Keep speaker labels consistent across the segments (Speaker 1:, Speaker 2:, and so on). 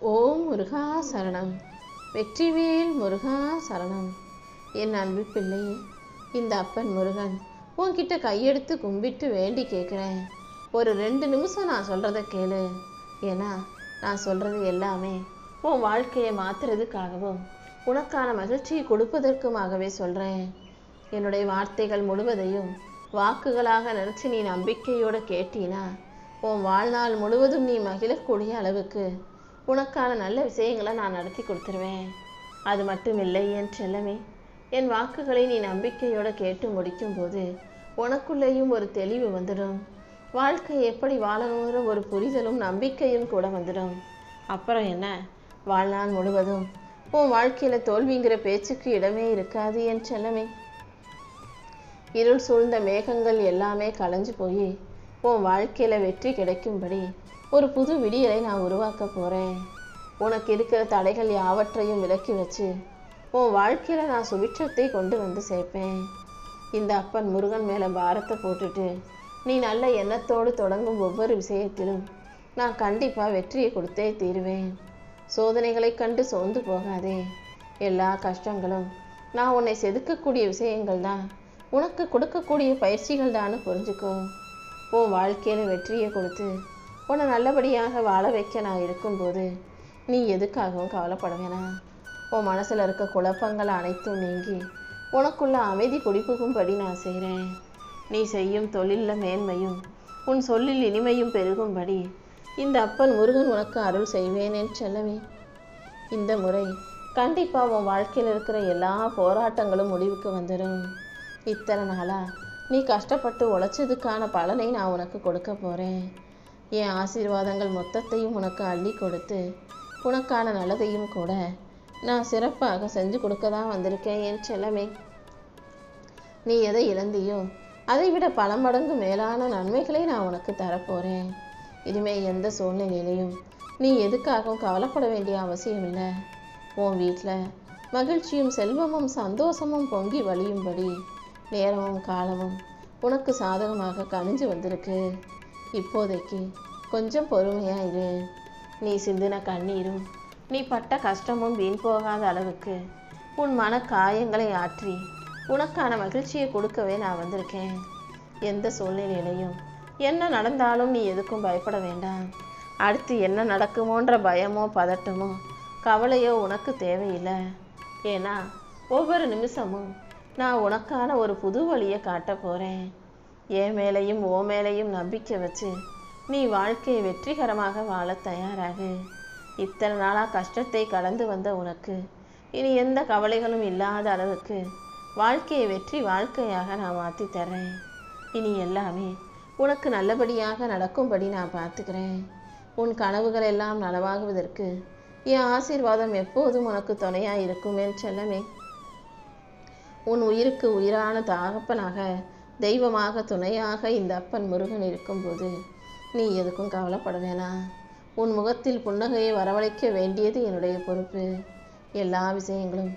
Speaker 1: ஓம் முருகா சரணம். வெற்றிவேல் முருகா சரணம். என் அன்பு பிள்ளையே, இந்த அப்பன் முருகன் உன்கிட்ட கையெடுத்து கும்பிட்டு வேண்டி கேட்குறேன். ஒரு 2 நிமிஷம் நான் சொல்கிறத கேளு. ஏன்னா நான் சொல்கிறது எல்லாமே உன் வாழ்க்கையை மாற்றுறதுக்காகவும் உனக்கான மகிழ்ச்சியை கொடுப்பதற்குமாகவே சொல்கிறேன். என்னுடைய வார்த்தைகள் முழுவதையும் வாக்குகளாக நினச்சி நீ நம்பிக்கையோடு கேட்டீனா உன் வாழ்நாள் முழுவதும் நீ மகிழக்கூடிய அளவுக்கு உனக்கான நல்ல விஷயங்களை நான் நடத்தி கொடுத்துருவேன். அது மட்டும் இல்லை என் செல்லமே, என் வாக்குகளை நீ நம்பிக்கையோடு கேட்டு முடிக்கும்போது உனக்குள்ளேயும் ஒரு தெளிவு வந்துடும். வாழ்க்கை எப்படி வாழணுங்கிற ஒரு புரிதலும் நம்பிக்கையும் கூட வந்துடும். அப்புறம் என்ன, வாழ்நாள் முழுவதும் உன் வாழ்க்கையில் தோல்விங்கிற பேச்சுக்கு இடமே இருக்காது என் செல்லமே. இருள் சூழ்ந்த மேகங்கள் எல்லாமே கலைஞ்சு போய் உன் வாழ்க்கையில் வெற்றி கிடைக்கும்படி ஒரு புது விடியலை நான் உருவாக்க போகிறேன். உனக்கு இருக்கிற தடைகள் யாவற்றையும் விலக்கி வச்சு உன் வாழ்க்கையில் நான் சுபிட்சத்தை கொண்டு வந்து சேர்ப்பேன். இந்த அப்பன் முருகன் மேலே பாரத்தை போட்டுட்டு நீ நல்ல எண்ணத்தோடு தொடங்கும் ஒவ்வொரு விஷயத்திலும் நான் கண்டிப்பாக வெற்றியை கொடுத்தே தீருவேன். சோதனைகளை கண்டு சோர்ந்து போகாதே. எல்லா கஷ்டங்களும் நான் உன்னை செதுக்கக்கூடிய விஷயங்கள் தான், உனக்கு கொடுக்கக்கூடிய பயிற்சிகள் தான்னு புரிஞ்சுக்கோ. உன் வாழ்க்கையில் வெற்றியை கொடுத்து உன்னை நல்லபடியாக வாழ வைக்க நான் இருக்கும்போது நீ எதுக்காகவும் கவலைப்பட வேணாம். உன் மனசில் இருக்க குழப்பங்கள் அனைத்தும் நீங்கி உனக்குள்ள அமைதி குடிப்புகும்படி நான் செய்கிறேன். நீ செய்யும் தொழிலில் மேன்மையும் உன் சொல்லில் இனிமையும் பெருகும்படி இந்த அப்பன் முருகன் உனக்கு அருள் செய்வேனேன்னு செல்லவே. இந்த முறை கண்டிப்பாக உன் வாழ்க்கையில் இருக்கிற எல்லா போராட்டங்களும் முடிவுக்கு வந்துடும். இத்தனை நாளாக நீ கஷ்டப்பட்டு உழைச்சதுக்கான பலனை நான் உனக்கு கொடுக்க போகிறேன். என் ஆசீர்வாதங்கள் மொத்தத்தையும் உனக்கு அள்ளி கொடுத்து உனக்கான நல்லதையும் கூட நான் சிறப்பாக செஞ்சு கொடுக்க தான் வந்திருக்கேன் என் செல்லமே. நீ எதை இழந்தியோ அதை விட பல மடங்கு மேலான நன்மைகளை நான் உனக்கு தரப்போகிறேன். இனிமேல் எந்த சூழ்நிலையிலையும் நீ எதுக்காகவும் கவலைப்பட வேண்டிய அவசியம் இல்லை. உன் வீட்டில் மகிழ்ச்சியும் செல்வமும் சந்தோஷமும் பொங்கி வழியும்படி நேரமும் காலமும் உனக்கு சாதகமாக கணிஞ்சு வந்திருக்கு. இப்போதைக்கு கொஞ்சம் பொறுமையாக இரு. நீ சிந்தின கண்ணீரும் நீ பட்ட கஷ்டமும் வீண் போகாத அளவுக்கு உன் மன காயங்களை ஆற்றி உனக்கான மகிழ்ச்சியை கொடுக்கவே நான் வந்திருக்கேன். எந்த சூழ்நிலையிலையும் என்ன நடந்தாலும் நீ எதுக்கும் பயப்பட வேண்டாம். அடுத்து என்ன நடக்குமோன்ற பயமோ பதட்டமோ கவலையோ உனக்கு தேவையில்லை. ஏன்னா ஒவ்வொரு நிமிஷமும் நான் உனக்கான ஒரு புது வழியை காட்ட போகிறேன். என் மேலையும் ஓ மேலையும் நம்பிக்கை வச்சு நீ வாழ்க்கையை வெற்றிகரமாக வாழ தயாராகு. இத்தனை நாளாக கஷ்டத்தை கடந்து வந்த உனக்கு இனி எந்த கவலைகளும் இல்லாத அளவுக்கு வாழ்க்கையை வெற்றி வாழ்க்கையாக நான் மாற்றி தர்றேன். இனி எல்லாமே உனக்கு நல்லபடியாக நடக்கும்படி நான் பார்த்துக்கிறேன். உன் கனவுகள் எல்லாம் நனவாகுவதற்கு என் ஆசீர்வாதம் எப்போதும் உனக்கு துணையாக இருக்கும் என் செல்லமே. உன் உயிருக்கு உயிரான தகப்பனாக தெய்வமாக துணையாக இந்த அப்பன் முருகன் இருக்கும்போது நீ எதுக்கும் கவலைப்பட வேணாம். உன் முகத்தில் புன்னகையை வரவழைக்க வேண்டியது என்னுடைய பொறுப்பு. எல்லா விஷயங்களும்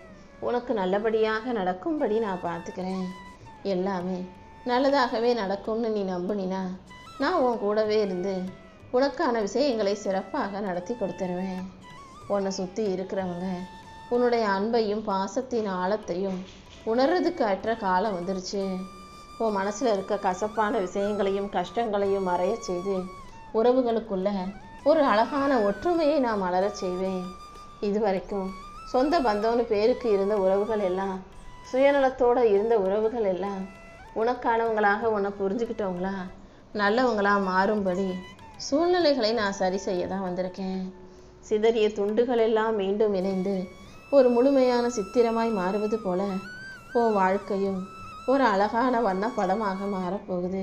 Speaker 1: உனக்கு நல்லபடியாக நடக்கும்படி நான் பார்த்துக்கிறேன். எல்லாமே நல்லதாகவே நடக்கும்னு நீ நம்பினா நான் உன் கூடவே இருந்து உனக்கான விஷயங்களை சிறப்பாக நடத்தி கொடுத்துருவேன். உன்னை சுற்றி இருக்கிறவங்க உன்னுடைய அன்பையும் பாசத்தின் ஆழத்தையும் உணர்றதுக்கு அற்ற காலம் வந்துருச்சு. உன் மனசில் இருக்க கசப்பான விஷயங்களையும் கஷ்டங்களையும் மறைய செய்து உறவுகளுக்குள்ள ஒரு அழகான ஒற்றுமையை நான் மலரச் செய்வேன். இதுவரைக்கும் சொந்த பந்தம்னு பேருக்கு இருந்த உறவுகள் எல்லாம், சுயநலத்தோடு இருந்த உறவுகள் எல்லாம் உனக்கானவங்களாக உன்னை புரிஞ்சுக்கிட்டவங்களா நல்லவங்களா மாறும்படி சூழ்நிலைகளை நான் சரி செய்ய தான் வந்திருக்கேன். சிதறிய துண்டுகள் எல்லாம் மீண்டும் இணைந்து ஒரு முழுமையான சித்திரமாய் மாறுவது போல உன் வாழ்க்கையும் ஒரு அழகான வண்ண படமாக மாறப்போகுது.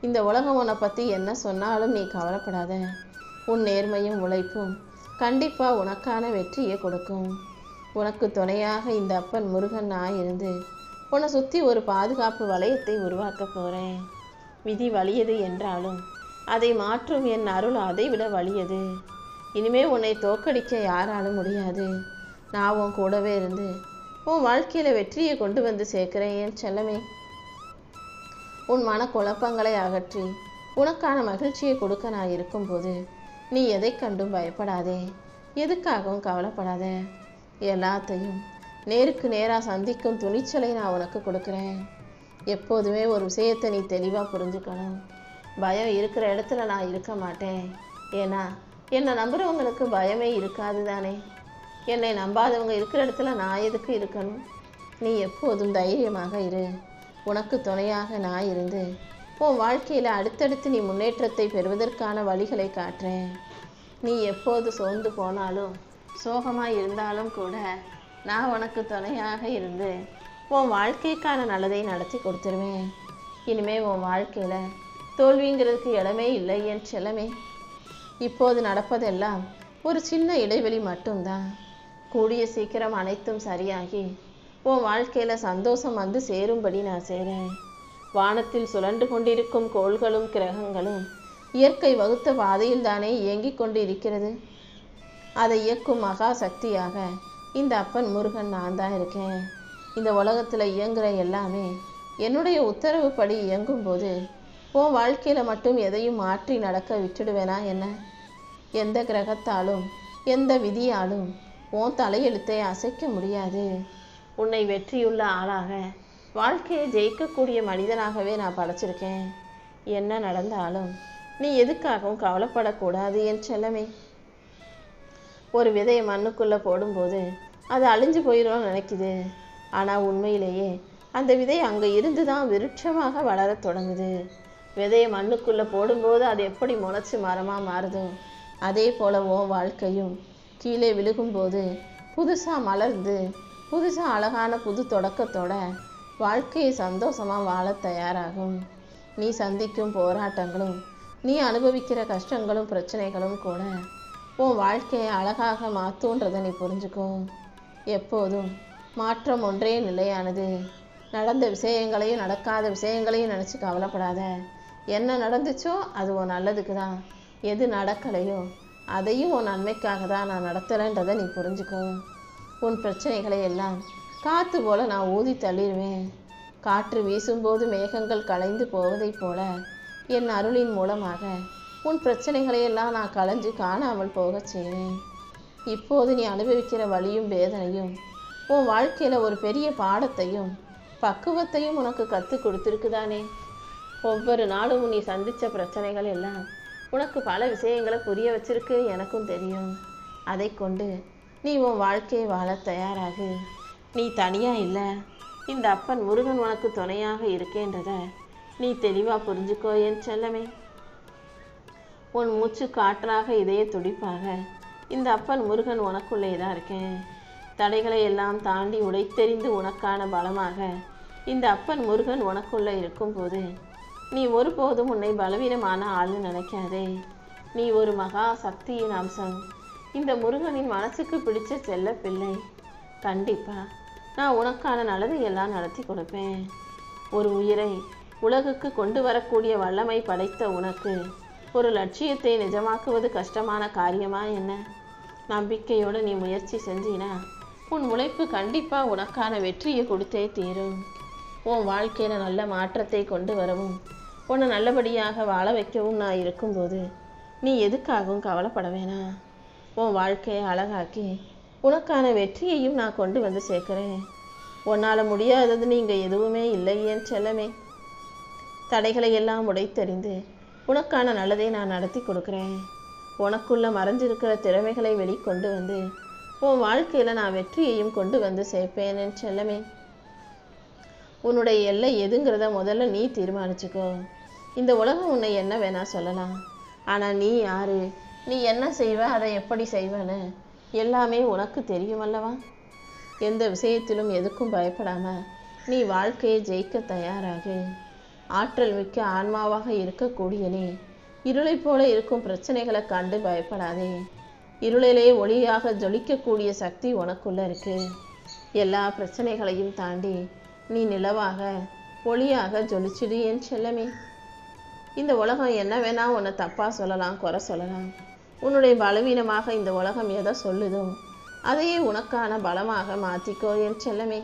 Speaker 1: இந்த உலகம் உன்னை பற்றி என்ன சொன்னாலும் நீ கவலைப்படாத. உன் நேர்மையும் உழைப்பும் கண்டிப்பாக உனக்கான வெற்றியை கொடுக்கும். உனக்கு துணையாக இந்த அப்பன் முருகன் நான் இருந்து உன்னை சுற்றி ஒரு பாதுகாப்பு வளையத்தை உருவாக்க போகிறேன். விதி வலியது என்றாலும் அதை மாற்றும் என் அருள் அதை விட வலியது. இனிமே உன்னை தோற்கடிக்க யாராலும் முடியாது. நான் உன் கூடவே இருந்து உன் வாழ்க்கையில் வெற்றியை கொண்டு வந்து சேர்க்கிறேன் என் செல்லமே. உன் மன குழப்பங்களை அகற்றி உனக்கான மகிழ்ச்சியை கொடுக்க நான் இருக்கும்போது நீ எதை கண்டும் பயப்படாதே. எதுக்காகவும் கவலைப்படாத. எல்லாத்தையும் நேருக்கு நேராக சந்திக்கும் துணிச்சலை நான் உனக்கு கொடுக்குறேன். எப்போதுமே ஒரு விஷயத்தை நீ தெளிவாக புரிஞ்சுக்கணும். பயம் இருக்கிற இடத்துல நான் இருக்க மாட்டேன். ஏன்னா என்னை நம்புகிறவங்களுக்கு பயமே இருக்காது தானே. என்னை நம்பாதவங்க இருக்கிற இடத்துல நான் எதுக்கு இருக்கணும்? நீ எப்போதும் தைரியமாக இரு. உனக்கு துணையாக நான் இருந்து உன் வாழ்க்கையில் அடுத்தடுத்து நீ முன்னேற்றத்தை பெறுவதற்கான வழிகளை காட்டுறேன். நீ எப்போது சோர்ந்து போனாலும் சோகமாக இருந்தாலும் கூட நான் உனக்கு துணையாக இருந்து உன் வாழ்க்கைக்கான நல்லதை நடத்தி கொடுத்துருவேன். இனிமேல் உன் வாழ்க்கையில் தோல்விங்கிறதுக்கு இடமே இல்லை என் செல்லமே. இப்போது நடப்பதெல்லாம் ஒரு சின்ன இடைவெளி மட்டும்தான். கூடிய சீக்கிரம் அனைத்தும் சரியாகி உன் வாழ்க்கையில் சந்தோஷம் வந்து சேரும்படி நான் செய்கிறேன். வானத்தில் சுழன்று கொண்டிருக்கும் கோள்களும் கிரகங்களும் இயற்கை வகுத்த பாதையில் தானே இயங்கிக் கொண்டு இருக்கிறது. அதை இயக்கும் மகா சக்தியாக இந்த அப்பன் முருகன் நான் தான் இருக்கேன். இந்த உலகத்தில் இயங்குகிற எல்லாமே என்னுடைய உத்தரவுப்படி இயங்கும்போது உன் வாழ்க்கையில் மட்டும் எதையும் மாற்றி நடக்க விட்டுடுவேனா என்ன? எந்த கிரகத்தாலும் எந்த விதியாலும் உன் தலையெழுத்தை அசைக்க முடியாது. உன்னை வெற்றியுள்ள ஆளாக, வாழ்க்கையை ஜெயிக்கக்கூடிய மனிதனாகவே நான் படைச்சிருக்கேன். என்ன நடந்தாலும் நீ எதுக்காகவும் கவலைப்படக்கூடாது என் செல்லமே. ஒரு விதையை மண்ணுக்குள்ளே போடும்போது அது அழிஞ்சு போயிடும்னு நினைக்குது. ஆனால் உண்மையிலேயே அந்த விதை அங்கே இருந்து தான் விருட்சமாக வளர தொடங்குது. விதையை மண்ணுக்குள்ளே போடும்போது அது எப்படி முளைச்சி மரமாக மாறுதோ அதே போல் உன் வாழ்க்கையும் கீழே விழுகும்போது புதுசாக மலர்ந்து புதுசாக அழகான புது தொடக்கத்தோட வாழ்க்கையை சந்தோஷமாக வாழ தயாராகும். நீ சந்திக்கும் போராட்டங்களும் நீ அனுபவிக்கிற கஷ்டங்களும் பிரச்சனைகளும் கூட உன் வாழ்க்கையை அழகாக மாற்றுன்றதை நீ புரிஞ்சுக்கோ. எப்போதும் மாற்றம் ஒன்றே நிலையானது. நடந்த விஷயங்களையும் நடக்காத விஷயங்களையும் நினச்சி கவலைப்படாத. என்ன நடந்துச்சோ அது உன் நல்லதுக்கு தான். எது நடக்கலையோ அதையும் உன் நன்மைக்காக தான் நான் நடத்துகிறேன்றதை நீ புரிஞ்சுக்கோ. உன் பிரச்சனைகளை எல்லாம் காற்று போல் நான் ஊதி தள்ளிடுவேன். காற்று வீசும்போது மேகங்கள் கலைந்து போவதைப் போல என் அருளின் மூலமாக உன் பிரச்சனைகளையெல்லாம் நான் களைஞ்சு காணாமல் போகச் செய்வேன். இப்போது நீ அனுபவிக்கிற வலியும் வேதனையும் உன் வாழ்க்கையில் ஒரு பெரிய பாடத்தையும் பக்குவத்தையும் உனக்கு கற்றுக் கொடுத்துருக்குதானே. ஒவ்வொரு நாளும் நீ சந்தித்த பிரச்சனைகள் எல்லாம் உனக்கு பல விஷயங்களை புரிய வச்சிருக்கு. எனக்கும் தெரியும். அதை கொண்டு நீ உன் வாழ்க்கையை வாழ தயாராகு. நீ தனியாக இல்லை, இந்த அப்பன் முருகன் உனக்கு துணையாக இருக்கேன்றதை நீ தெளிவாக புரிஞ்சுக்கோ என் செல்லமே. உன் மூச்சு காற்றாக இதய துடிப்பாக இந்த அப்பன் முருகன் உனக்குள்ளே தான் இருக்கேன். தடைகளை எல்லாம் தாண்டி உடைத்தெறிந்து உனக்கான பலமாக இந்த அப்பன் முருகன் உனக்குள்ளே இருக்கும்போது நீ ஒருபோதும் உன்னை பலவீனமான ஆள்னு நினைக்காதே. நீ ஒரு மகா சக்தியின் அம்சம். இந்த முருகனின் மனசுக்கு பிடிச்ச செல்ல பிள்ளை. கண்டிப்பாக நான் உனக்கான நல்லதை எல்லாம் நடத்தி கொடுப்பேன். ஒரு உயிரை உலகுக்கு கொண்டு வரக்கூடிய வல்லமை படைத்த உனக்கு ஒரு லட்சியத்தை நிஜமாக்குவது கஷ்டமான காரியமா என்ன? நம்பிக்கையோடு நீ முயற்சி செஞ்சினா உன் உழைப்பு கண்டிப்பாக உனக்கான வெற்றியை கொடுத்தே தீரும். உன் வாழ்க்கையில் நல்ல மாற்றத்தை கொண்டு வரவும் உன்னை நல்லபடியாக வாழ வைக்கவும் நான் இருக்கும்போது நீ எதுக்காகவும் கவலைப்பட வேணாம். உன் வாழ்க்கையை அழகாக்கி உனக்கான வெற்றியையும் நான் கொண்டு வந்து சேர்க்குறேன். உன்னால் முடியாததுன்னு இங்கே எதுவுமே இல்லை என் செல்லமே. தடைகளை எல்லாம் உடைத்தெறிந்து உனக்கான நல்லதை நான் நடத்தி கொடுக்குறேன். உனக்குள்ள மறைஞ்சிருக்கிற திறமைகளை வெளிக்கொண்டு வந்து உன் வாழ்க்கையில் நான் வெற்றியையும் கொண்டு வந்து சேர்ப்பேன் என் செல்லமே. உன்னுடைய எல்லை எதுங்கிறத முதல்ல நீ தீர்மானிச்சுக்கோ. இந்த உலகம் உன்னை என்ன வேணா சொல்லலாம், ஆனால் நீ யாரு, நீ என்ன செய்வ, அதை எப்படி செய்வேன்னு எல்லாமே உனக்கு தெரியுமல்லவா. எந்த விஷயத்திலும் எதுக்கும் பயப்படாம நீ வாழ்க்கையை ஜெயிக்க தயாராகு. ஆற்றல் மிக்க ஆன்மாவாக இருக்கக்கூடிய நீ இருளை போல இருக்கும் பிரச்சனைகளை கண்டு பயப்படாதே. இருளிலே ஒளியாக ஜொலிக்கக்கூடிய சக்தி உனக்குள்ள இருக்கு. எல்லா பிரச்சனைகளையும் தாண்டி நீ நிலவாக ஒளியாக ஜொலிச்சிடு என் செல்லமே. இந்த உலகம் என்ன வேணா உன்னை தப்பாக சொல்லலாம், குறை சொல்லலாம். உன்னுடைய பலவீனமாக இந்த உலகம் எதை சொல்லுதோ அதையே உனக்கான பலமாக மாற்றிக்கோ என் செல்லமே.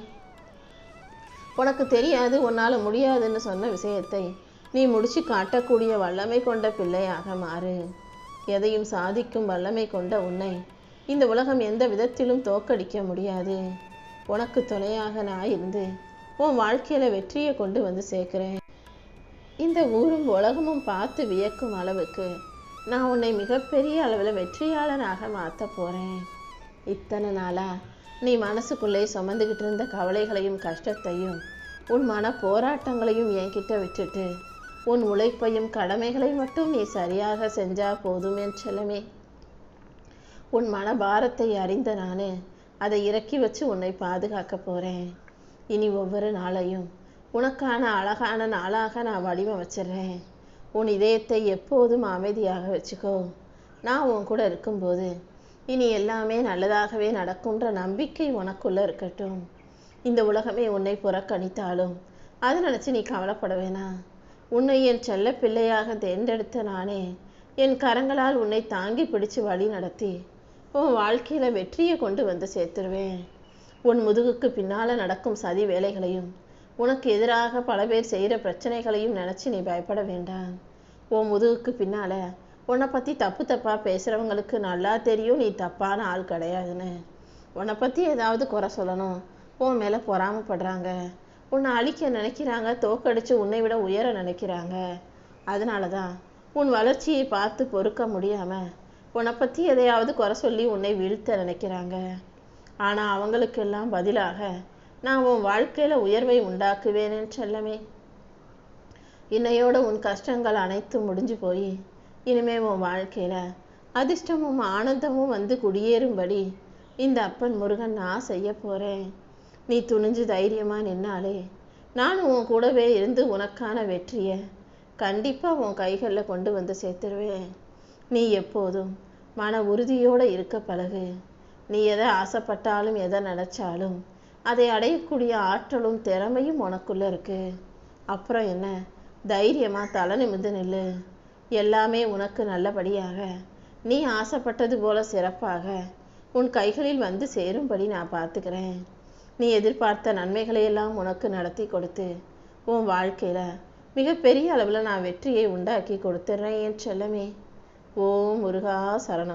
Speaker 1: உனக்கு தெரியாது, உன்னால் முடியாதுன்னு சொன்ன விஷயத்தை நீ முடிச்சு காட்டக்கூடிய வல்லமை கொண்ட பிள்ளையாக மாறு. எதையும் சாதிக்கும் வல்லமை கொண்ட உன்னை இந்த உலகம் எந்த விதத்திலும் தோற்கடிக்க முடியாது. உனக்கு துணையாக நான் இருந்து உன் வாழ்க்கையில வெற்றியை கொண்டு வந்து சேர்க்கிறேன். இந்த ஊரும் உலகமும் பார்த்து வியக்கும் அளவுக்கு நான் உன்னை மிகப்பெரிய அளவில் வெற்றியாளனாக மாற்ற போறேன். இத்தனை நாளா நீ மனசுக்குள்ளே சுமந்துக்கிட்டு இருந்த கவலைகளையும் கஷ்டத்தையும் உன் மன போராட்டங்களையும் என்கிட்ட விட்டுட்டு உன் உழைப்பையும் கடமைகளை மட்டும் நீ சரியாக செஞ்சா போதும் என் செல்லமே. உன் மன பாரத்தை அறிந்த நானு அதை இறக்கி வச்சு உன்னை பாதுகாக்க போறேன். இனி ஒவ்வொரு நாளையும் உனக்கான அழகான நாளாக நான் வடிவமைச்சிடுறேன். உன் இதயத்தை எப்போதும் அமைதியாக வச்சுக்கோ. நான் உன் கூட இருக்கும்போது இனி எல்லாமே நல்லதாகவே நடக்கும்ன்ற நம்பிக்கை உனக்குள்ள இருக்கட்டும். இந்த உலகமே உன்னை புறக்கணித்தாலும் அதை நினச்சி நீ கவலைப்பட வேணாம். உன்னை என் செல்ல பிள்ளையாக தேர்ந்தெடுத்த நானே என் கரங்களால் உன்னை தாங்கி பிடிச்சு வழி நடத்தி உன் வாழ்க்கையில வெற்றியை கொண்டு வந்து சேர்த்துருவேன். உன் முதுகுக்கு பின்னால நடக்கும் சதி வேலைகளையும் உனக்கு எதிராக பல பேர் செய்கிற பிரச்சனைகளையும் நினச்சி நீ பயப்பட வேண்டாம். உன் முதுகுக்கு பின்னால உன்னை பற்றி தப்பு தப்பாக பேசுகிறவங்களுக்கு நல்லா தெரியும் நீ தப்பான ஆள் கிடையாதுன்னு. உன்னை பற்றி ஏதாவது குறை சொல்லணும், உன் மேலே பொறாமப்படுறாங்க, உன்னை அழிக்க நினைக்கிறாங்க, தோக்கடிச்சு உன்னை விட உயர நினைக்கிறாங்க. அதனால தான் உன் வளர்ச்சியை பார்த்து பொறுக்க முடியாமல் உன்னை பற்றி எதையாவது குறை சொல்லி உன்னை வீழ்த்த நினைக்கிறாங்க. ஆனால் அவங்களுக்கெல்லாம் பதிலாக நான் உன் வாழ்க்கையில் உயர்வை உண்டாக்குவேன்னு செல்லமே. இன்னையோட உன் கஷ்டங்கள் அனைத்தும் முடிஞ்சு போய் இனிமே உன் வாழ்க்கையில் அதிர்ஷ்டமும் ஆனந்தமும் வந்து குடியேறும்படி இந்த அப்பன் முருகன் நான் செய்ய போகிறேன். நீ துணிஞ்சு தைரியமாக நின்னாலே நானும் உன் கூடவே இருந்து உனக்கான வெற்றியை கண்டிப்பாக உன் கைகளில் கொண்டு வந்து சேர்த்துருவேன். நீ எப்போதும் மன உறுதியோடு இருக்க பழகு. நீ எதை ஆசைப்பட்டாலும் எதை நினச்சாலும் அதை அடையக்கூடிய ஆற்றலும் திறமையும் உனக்குள்ளே இருக்கு. அப்புறம் என்ன, தைரியமாக தலை நிமிர்ந்து நில்லு. எல்லாமே உனக்கு நல்லபடியாக நீ ஆசைப்பட்டது போல சிறப்பாக உன் கைகளில் வந்து சேரும்படி நான் பார்த்துக்கிறேன். நீ எதிர்பார்த்த நன்மைகளையெல்லாம் உனக்கு நடத்தி கொடுத்து உன் வாழ்க்கையில் மிகப்பெரிய அளவில் நான் வெற்றியை உண்டாக்கி கொடுத்துட்றேன் என் செல்லமே. ஓம் முருகா சரணம்.